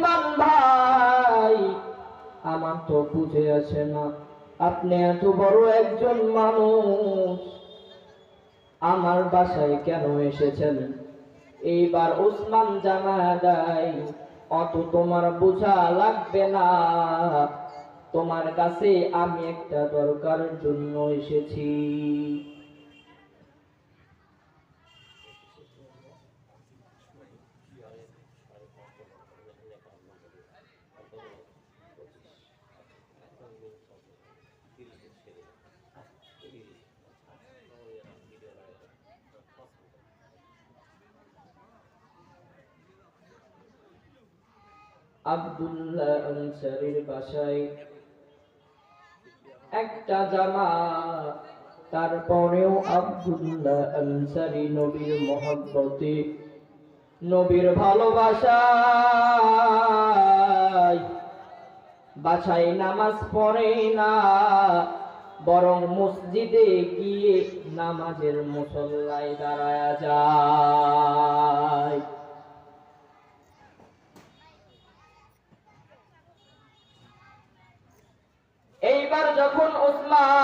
উসমান ভাই, আমার তো বুঝে আসে না, আপনি এত বড় একজন মানুষ আমার বাসায় কেন এসেছেন? এইবার উসমান জানায়া দেয়, অত তোমার বোঝা লাগবে না, তোমার কাছে আমি একটা দরকারের জন্য এসেছি। আব্দুল্লাহ আনসারীর বাসায় একটা জামা, তারপরেও আব্দুল্লাহ আনসারী নবীর মহব্বতে, নবীর ভালোবাসায় বাসায় নামাজ পড়ে না, বরং মসজিদে গিয়ে নামাজের মুসল্লায় দাঁড়ায়া যায়। এইবার যখন উসমান